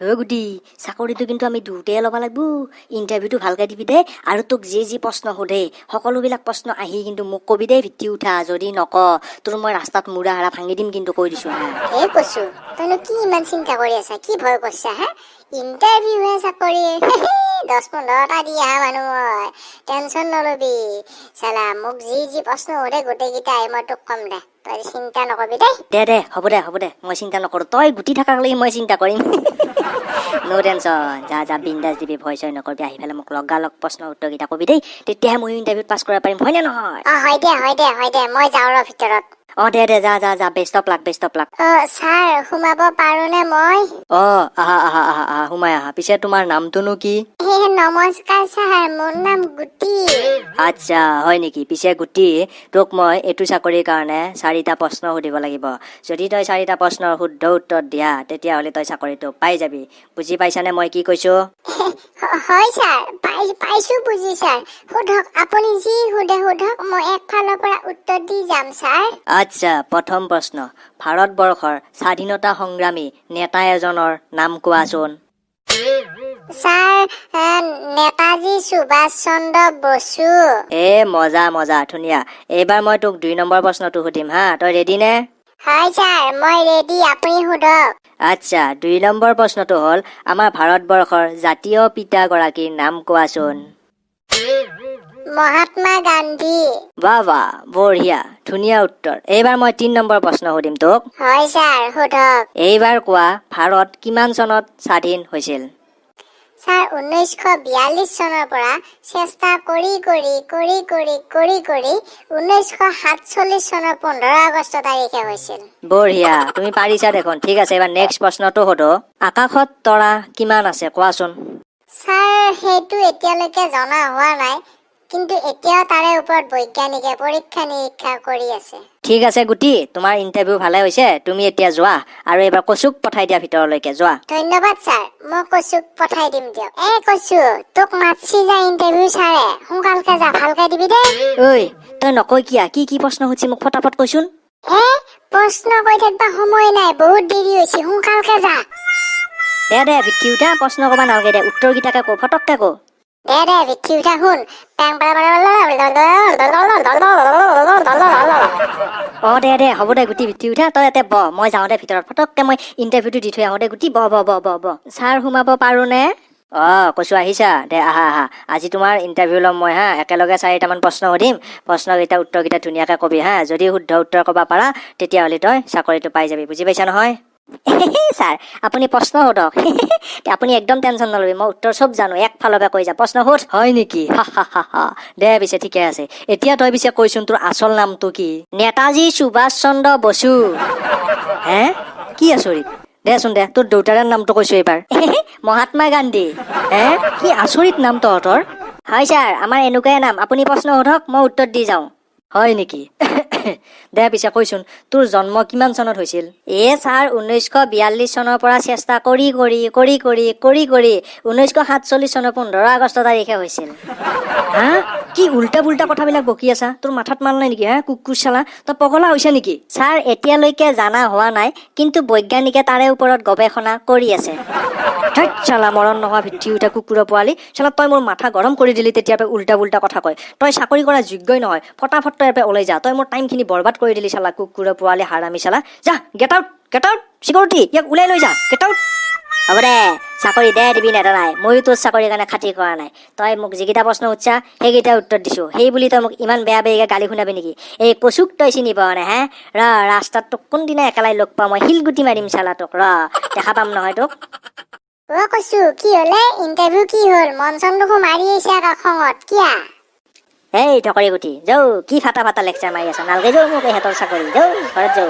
গুটি চাকৰিটো কিন্তু আমি দুটাই ল'ব লাগিব। ইণ্টাৰভিউটো ভালকৈ দিবি দেই, আৰু তোক যি প্ৰশ্ন সোধে সকলোবিলাক প্ৰশ্ন আহি কিন্তু মোক কবি দেই। ভিত্তি উঠা, যদি নক তোৰ মই ৰাস্তাত মূৰা হাৰা ভাঙি দিম কিন্তু, কৈ দিছো। এই কৈছো, তইনো কি ইমান চিন্তা কৰি আছা, কি ভয় কৰিছা হা? ইণ্টাৰভিউহে চাকৰি 10-15টা দি অহা মানুহ মই, টেনচন নলবি। চালা মোক যি প্ৰশ্ন সোধে গোটেইকেইটাই মই তোক কম দে, তই চিন্তা নকবি দেই। দে হ'ব দে মই চিন্তা নকৰো, তই গুটি থাকাকলৈকে মই চিন্তা কৰিম। নো টেনচন, যা বিন্দাছ দিবি, ভয় চয় নকৰিবি। আহি পেলাই মোক লগালগ প্ৰশ্ন উত্তৰকেইটা কবি দেই, তেতিয়াহে মই ইণ্টাৰভিউত পাছ কৰিব পাৰিম, হয়নে নহয়? হয় দে মই যাওঁ ৰ ভিতৰত। দে যা, বেষ্ট অফ লাক। ছাৰ সোমাব পাৰোনে মই? আহা সোমাই আহা। পিছে তোমাৰ নামটোনো কি? নমস্কাৰ ছাৰ, মোৰ নাম গুটি। আচ্ছা, হয় নেকি? পিছে গুটি, তোক মই এইটো চাকৰিৰ কাৰণে 4টা প্ৰশ্ন সুধিব লাগিব। যদি তই 4টা প্ৰশ্নৰ শুদ্ধ উত্তৰ দিয়া, তেতিয়াহ'লে তই চাকৰিটো পাই যাবি। বুজি পাইছানে মই কি কৈছো? হয় ছাৰ, পাইছো বুজি ছাৰ। সোধক, আপুনি যি সোধে সোধক, মই একফালৰ পৰা উত্তৰ দি যাম ছাৰ। আচ্ছা, প্ৰথম প্ৰশ্ন, ভাৰতবৰ্ষৰ স্বাধীনতা সংগ্ৰামী নেতা এজনৰ নাম কোৱাচোন। ছাৰ, নেতাজী সুভাষ চন্দ্ৰ বসু। মজা, ধুনীয়া। এইবাৰ মই তোক 2 নম্বৰ প্ৰশ্নটো সুধিম হা, তই ৰেডি নে? হয় ছাৰ, মই ৰেডি, আপুনি সোধক। আচ্ছা, 2 নম্বৰ প্ৰশ্নটো হ'ল, আমাৰ ভাৰতবৰ্ষৰ জাতীয় পিতাগৰাকীৰ নাম কোৱাচোন। মহাত্মা গান্ধী। বাহ, বঢ়িয়া, ধুনীয়া উত্তৰ। এইবাৰ মই 3 নম্বৰ প্ৰশ্ন সুধিম তোক। হয় ছাৰ, সোধক। এইবাৰ কোৱা, ভাৰত কিমান চনত স্বাধীন হৈছিল? ছাৰ, 1942 চনৰ পৰা চেষ্টা কৰি 1947 চনৰ 15 আগষ্ট তাৰিখে হৈছিল। বঢ়িয়া, তুমি পাৰিছা দেখোন। ঠিক আছে, এবাৰ নেক্সট প্ৰশ্নটো সোধো। আকাশত তৰা কিমান আছে কোৱাচোন। ছাৰ, সেইটো এতিয়ালৈকে জনা হোৱা নাই, কিন্তু এতিয়াও তাৰে ওপৰত বৈজ্ঞানিকে পৰীক্ষা নিৰীক্ষা কৰি আছে। ঠিক আছে গুটি, তোমাৰ ইণ্টাৰভিউ ভালে হৈছে। তুমি এতিয়া যোৱা আৰু এবাৰ কচুক পঠাই দিয়া ভিতৰলৈকে, যোৱা। ধন্যবাদ ছাৰ, মই কচুক পঠাই দিম দিয়ক। কচু, তোক মাতছি যা ইণ্টাৰভিউ ছাৰে, সোনকালকে যা, ভালকে দিবি দেই। ঐ, তই নকৈ কিয়া? কি প্ৰশ্ন সুধছি মোক ফটাফট কৈছোন। প্ৰশ্ন কৈ থাকবা সময় নাই, বহুত দেৰি হৈছে, সোনকালকে যা। দে ভিত্তি উঠা, প্ৰশ্ন কবা নালগে দে, উত্তৰকেইটাকে কো, ফটককে কো। দে ভিত্তি উঠা, শুন। দে হ'ব দে গুটি, ভিত্তি উঠা, তই ইয়াতে ব, মই যাওঁ দে ভিতৰত, ফটককে মই ইণ্টাৰভিউটো দি থৈ আহো দে গুটি। ব। ছাৰ, সোমাব পাৰো নে? কৈছো, আহিছা? দে আহা। আজি তোমাৰ ইণ্টাৰভিউ ল'ম মই হা, একেলগে 4টামান প্ৰশ্ন সুধিম। প্ৰশ্নকেইটা উত্তৰকেইটা ধুনীয়াকে কবি হা। যদি শুদ্ধ উত্তৰ কবা পাৰা, তেতিয়াহ'লে তই চাকৰিটো পাই যাবি। বুজি পাইছা নহয়? ছাৰ, আপুনি প্ৰশ্ন সোধক। আপুনি একদম টেনচন নলবি, মই উত্তৰ চব জানো, একফালৰ পৰা কৈ যা। প্ৰশ্ন সোধ। হয় নেকি? দে পিছে ঠিকে আছে। এতিয়া তই পিছে কৈছোন, তোৰ আচল নামটো কি? নেতাজী সুভাষ চন্দ্ৰ বসু। হে, কি আচৰিত? দেচোন দে, তোৰ দেউতাৰ নামটো কৈছো এইবাৰ। মহাত্মা গান্ধী। হে, কি আচৰিত নাম তহঁতৰ। হয় ছাৰ, আমাৰ এনেকুৱাই নাম। আপুনি প্ৰশ্ন সোধক, মই উত্তৰ দি যাওঁ। হয় নেকি? দে পিছে কৈছোন, তোৰ জন্ম কিমান চনত হৈছিল? ছাৰ, 1942 চনৰ পৰা চেষ্টা কৰি 1947 চনৰ 15 আগষ্ট তাৰিখে হৈছিল। হা, কি উল্টা পুল্টা কথাবিলাক বকি আছা? তোৰ মাথাত মাল নাই নেকি? কুকুৰ চালা, তই পগলা হৈছা নেকি? ছাৰ, এতিয়ালৈকে জানা হোৱা নাই, কিন্তু বৈজ্ঞানিকে তাৰে ওপৰত গৱেষণা কৰি আছে। চালা, মৰণ নোহোৱা ভিত্তি উঠা কুকুৰৰ পোৱালি। চালা, তই মোৰ মাথা গৰম কৰি দিলি, তেতিয়াৰ পৰা উল্টা পুল্টা কথা কয়। তই চাকৰি কৰা যোগ্যই নহয়, ফটাফট তই ইয়াৰ পৰা ওলাই যা। তই মোৰ টাইমখিনি বৰবাদ কৰি দিলি চালা, কুকুৰৰ পোৱালি হাৰামি চালা। যা, গেট আউট, চিকিউৰিটি, ইয়াক ওলাই লৈ যা, গেট আউট। হ'ব দে, চাকৰি দে দিবি নে নাই? ময়ো তোৰ চাকৰিৰ কাৰণে খাতি কৰা নাই। তই মোক যিকেইটা প্ৰশ্ন সুধছা, সেইকেইটা উত্তৰ দিছো। সেই বুলি তই মোক ইমান বেয়াকে গালি শুনাবি নেকি? এই কচুক তই চিনি পাৱ নে? ৰাস্তাত তোক কোনদিনা একেলাই লগ পাওঁ মই, শিলগুটি মাৰিম চালা তোক। দেখা পাম নহয় তোক। কৈছো, কি হলে? ইণ্টাৰভিউ কি হ'ল? মন চন দেখো মাৰি আহিছে খঙত, কিয়া? ঢকৰি গুটি, যাও, কি ফাটা লেকচাৰ মাৰি আছা? নালগে যাও মোক ইহঁতৰ চাকৰি, যাও ঘৰত যাও।